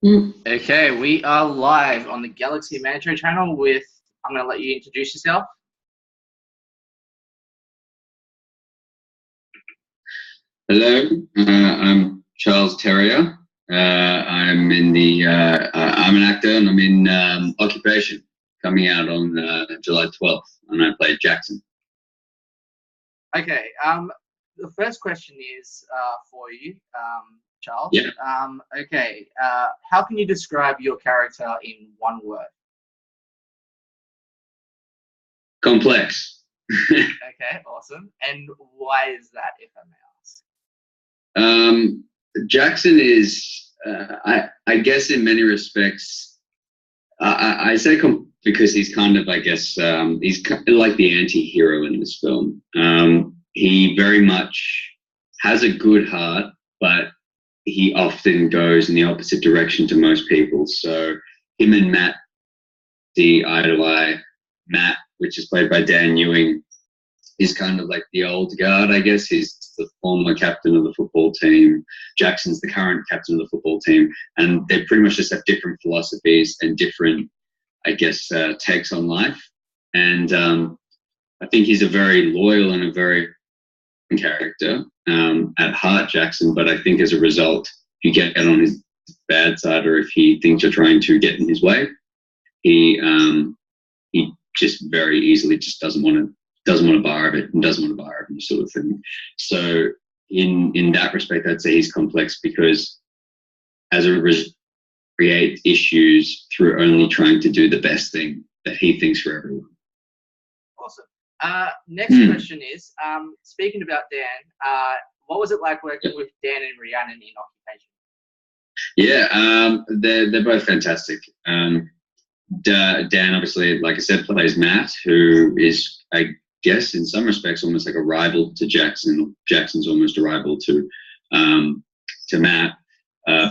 Okay, we are live on the Galaxy Manager channel with, I'm going to let you introduce yourself. Hello, I'm Charles Terrier. I'm I'm an actor and I'm in Occupation, coming out on July 12th, and I play Jackson. Okay, the first question is for you, Charles. Yeah. Okay, how can you describe your character in one word? Complex. Okay, awesome. And why is that, if I may ask? Jackson is, I guess, in many respects, I say because he's kind of, I guess, he's like the anti-hero in this film. He very much has a good heart, but he often goes in the opposite direction to most people. So him and Matt see eye to eye. Matt, which is played by Dan Ewing, is kind of like the old guard, I guess. He's the former captain of the football team. Jackson's the current captain of the football team. And they pretty much just have different philosophies and different, I guess, takes on life. And I think he's a very loyal and a very character at heart, Jackson. But I think as a result, if you get on his bad side, or if he thinks you're trying to get in his way, he just very easily just doesn't want to bar of it and doesn't want to bar of it, sort of thing. So in that respect, I'd say he's complex because as a result, create issues through only trying to do the best thing that he thinks for everyone. Awesome. Next question is, speaking about Dan, what was it like working with Dan and Rhiannon in Occupation? Yeah, they're both fantastic. Dan, obviously, like I said, plays Matt, who is, I guess, in some respects, almost like a rival to Jackson. Jackson's almost a rival to Matt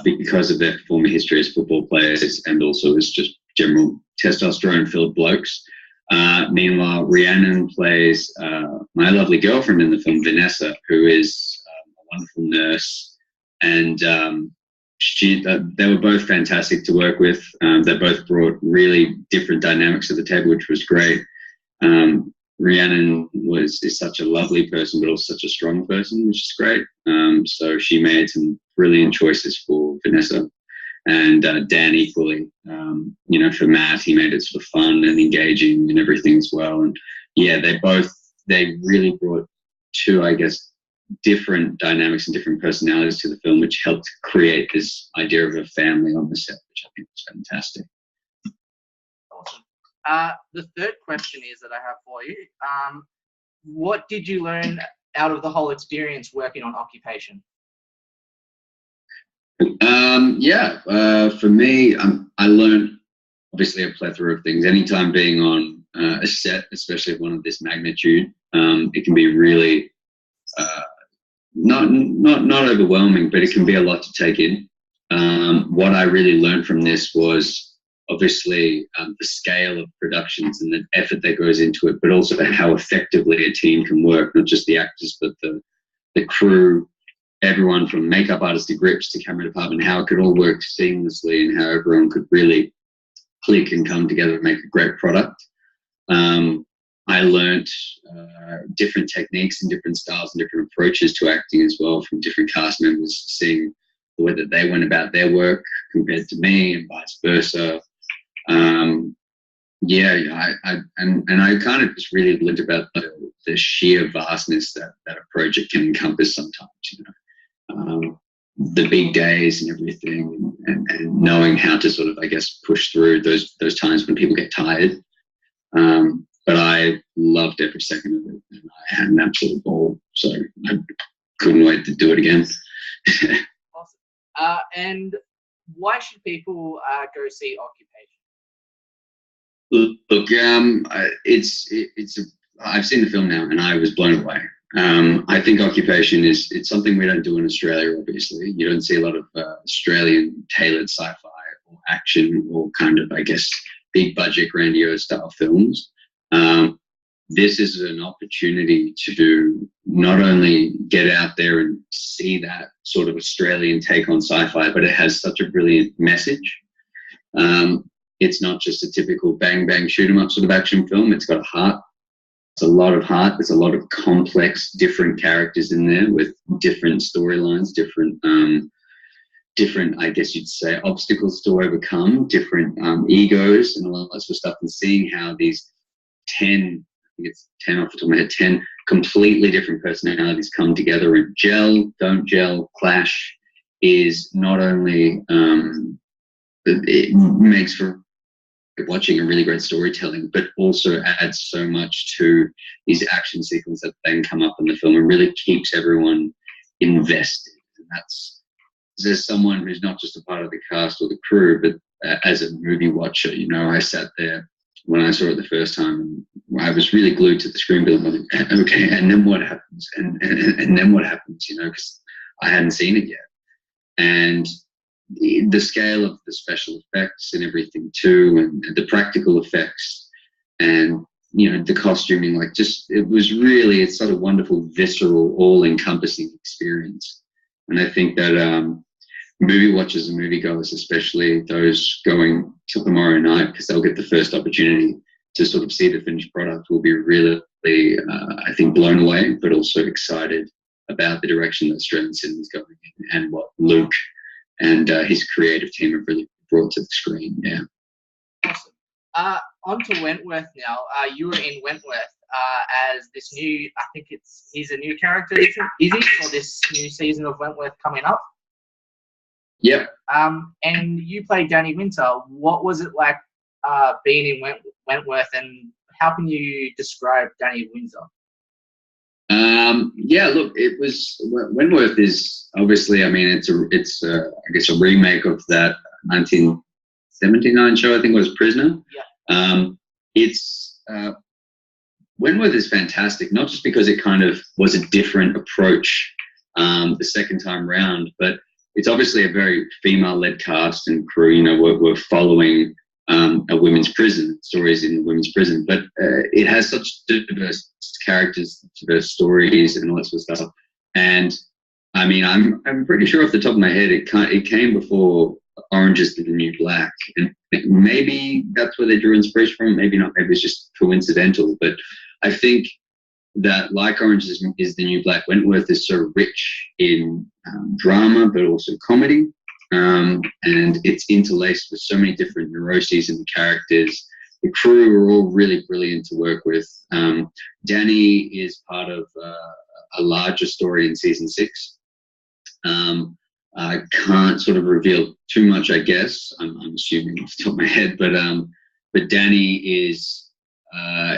because of their former history as football players and also as just general testosterone-filled blokes. Meanwhile, Rhiannon plays my lovely girlfriend in the film, Vanessa, who is a wonderful nurse, and they were both fantastic to work with. They both brought really different dynamics to the table, which was great. Rhiannon is such a lovely person, but also such a strong person, which is great. So she made some brilliant choices for Vanessa, and Dan equally. For Matt, he made it sort of fun and engaging and everything as well. And yeah, they really brought two, I guess, different dynamics and different personalities to the film, which helped create this idea of a family on the set, which I think was fantastic. Awesome. The third question is that I have for you. What did you learn out of the whole experience working on Occupation? For me, I learned obviously a plethora of things. Anytime being on a set, especially one of this magnitude, it can be really not overwhelming, but it can be a lot to take in. What I really learned from this was obviously the scale of productions and the effort that goes into it, but also how effectively a team can work, not just the actors, but the crew, everyone from makeup artists to grips to camera department, how it could all work seamlessly and how everyone could really click and come together and make a great product. I learned different techniques and different styles and different approaches to acting as well from different cast members, seeing the way that they went about their work compared to me and vice versa. I kind of just really learned about the sheer vastness that a project can encompass sometimes, the big days and everything, and knowing how to sort of, I guess, push through those times when people get tired. But I loved every second of it, and I had an absolute ball, so I couldn't wait to do it again. Awesome. And why should people go see Occupation? Look, I've seen the film now, and I was blown away. I think Occupation it's something we don't do in Australia, obviously. You don't see a lot of Australian tailored sci-fi or action or kind of, I guess, big budget, grandiose style films. this is an opportunity to not only get out there and see that sort of Australian take on sci-fi, but it has such a brilliant message. It's not just a typical bang, bang, shoot 'em up sort of action film. It's got a heart. It's a lot of heart. There's a lot of complex, different characters in there with different storylines, different, I guess you'd say, obstacles to overcome, different egos and all that sort of stuff, and seeing how these 10, I think it's 10 off the top of my head, 10 completely different personalities come together and gel, don't gel, clash, is not only, it makes for watching a really great storytelling, but also adds so much to these action sequences that then come up in the film and really keeps everyone invested. And that's, as someone who's not just a part of the cast or the crew, but as a movie watcher, you know, I sat there when I saw it the first time and I was really glued to the screen, going, okay, and then what happens? And then what happens, you know, because I hadn't seen it yet. And the scale of the special effects and everything too, and the practical effects and, you know, the costuming, like, just, it was really, it's sort of wonderful, visceral, all-encompassing experience. And I think that movie watchers and moviegoers, especially those going to tomorrow night, because they'll get the first opportunity to sort of see the finished product, will be really, I think, blown away, but also excited about the direction that Australian cinema is going in and what Luke and his creative team have really brought to the screen. Yeah. Awesome. On to Wentworth now. You were in Wentworth as this new, I think he's a new character, is he, for this new season of Wentworth coming up? Yep. And you played Danny Winter. What was it like being in Wentworth, and how can you describe Danny Winter? Yeah, look, it was, Wentworth is obviously, I mean, it's I guess a remake of that 1979 show, I think it was Prisoner. Yeah. Wentworth is fantastic, not just because it kind of was a different approach the second time round, but it's obviously a very female-led cast and crew. You know, we're following a women's prison, stories in the women's prison, but it has such diverse characters, diverse stories, and all that sort of stuff. And I mean, I'm pretty sure off the top of my head, it came before Orange is the New Black, and maybe that's where they drew inspiration from. Maybe not. Maybe it's just coincidental. But I think that, like Orange is the New Black, Wentworth is so rich in drama, but also comedy. And it's interlaced with so many different neuroses in the characters. The crew are all really brilliant to work with. Danny is part of a larger story in season 6. I can't sort of reveal too much, I guess. I'm assuming off the top of my head, but Danny is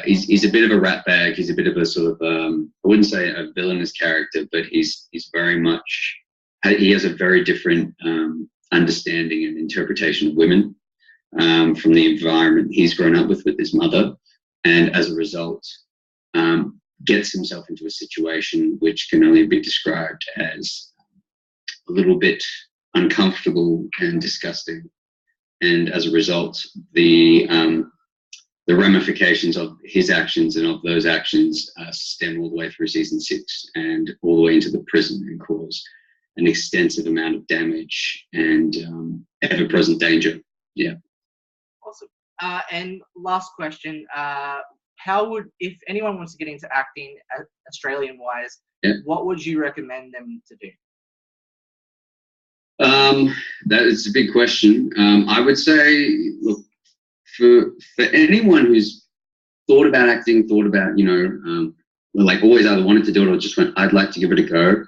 he's a bit of a rat bag. He's a bit of a sort of I wouldn't say a villainous character, but he's very much, he has a very different understanding and interpretation of women from the environment he's grown up with his mother, and as a result gets himself into a situation which can only be described as a little bit uncomfortable and disgusting. And as a result, the ramifications of his actions and of those actions stem all the way through season 6 and all the way into the prison, and cause an extensive amount of damage and ever-present danger. Yeah. Awesome. And last question, how would, if anyone wants to get into acting Australian-wise, what would you recommend them to do? That is a big question. I would say, look, for anyone who's thought about acting, thought about, you know, like always either wanted to do it or just went, I'd like to give it a go,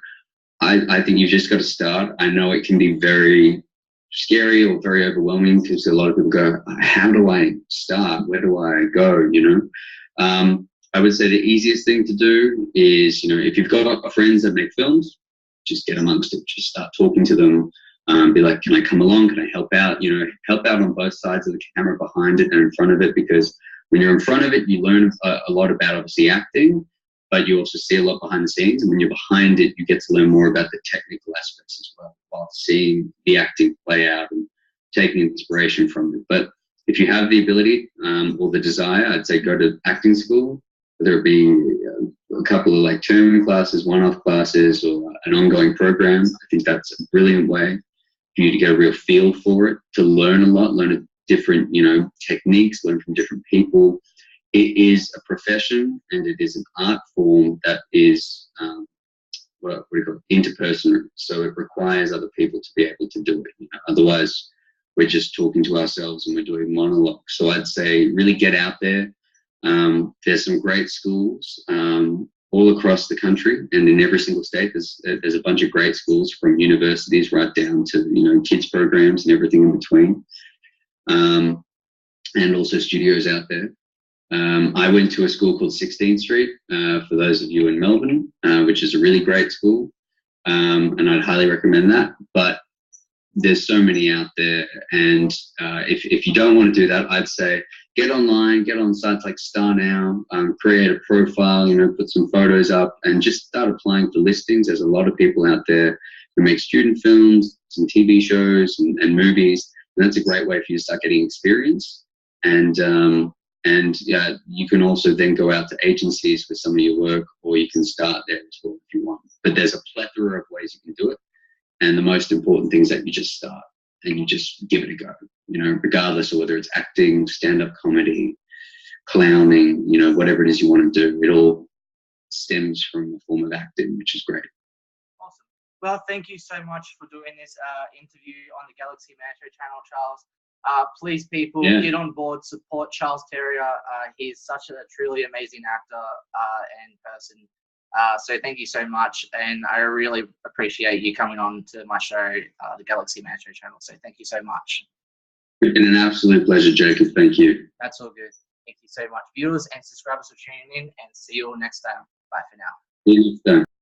I think you've just got to start. I know it can be very scary or very overwhelming, because a lot of people go, how do I start? Where do I go? You know, I would say the easiest thing to do is, you know, if you've got friends that make films, just get amongst it. Just start talking to them. Be like, can I come along? Can I help out? You know, help out on both sides of the camera, behind it and in front of it, because when you're in front of it, you learn a lot about obviously acting, but you also see a lot behind the scenes. And when you're behind it, you get to learn more about the technical aspects as well, while seeing the acting play out and taking inspiration from it. But if you have the ability or the desire, I'd say go to acting school. whether it be a couple of like term classes, one-off classes, or an ongoing program. I think that's a brilliant way for you to get a real feel for it, to learn a lot, learn different, techniques, learn from different people. It is a profession and it is an art form that is, what do you call it, interpersonal. So it requires other people to be able to do it. Otherwise, we're just talking to ourselves and we're doing monologue. So I'd say really get out there. There's some great schools all across the country, and in every single state there's a bunch of great schools, from universities right down to kids programs and everything in between, and also studios out there. I went to a school called 16th Street, for those of you in Melbourne, which is a really great school, and I'd highly recommend that. But there's so many out there, and if you don't want to do that, I'd say get online, get on sites like Star Now, create a profile, put some photos up, and just start applying for listings. There's a lot of people out there who make student films, some TV shows, and movies, and that's a great way for you to start getting experience. And yeah, you can also then go out to agencies with some of your work, or you can start there as well if you want. But there's a plethora of ways you can do it. And the most important thing is that you just start and you just give it a go, regardless of whether it's acting, stand-up comedy, clowning, whatever it is you want to do. It all stems from a form of acting, which is great. Awesome. Well, thank you so much for doing this interview on the Galaxy Metro channel, Charles. Please, people, get on board, support Charles Terrier. He's such a truly amazing actor and person. So thank you so much, and I really appreciate you coming on to my show, the Galaxy Metro channel. So thank you so much. It's been an absolute pleasure, Jacob. Thank you. That's all good. Thank you so much, viewers and subscribers, for tuning in, and see you all next time. Bye for now. See you next time.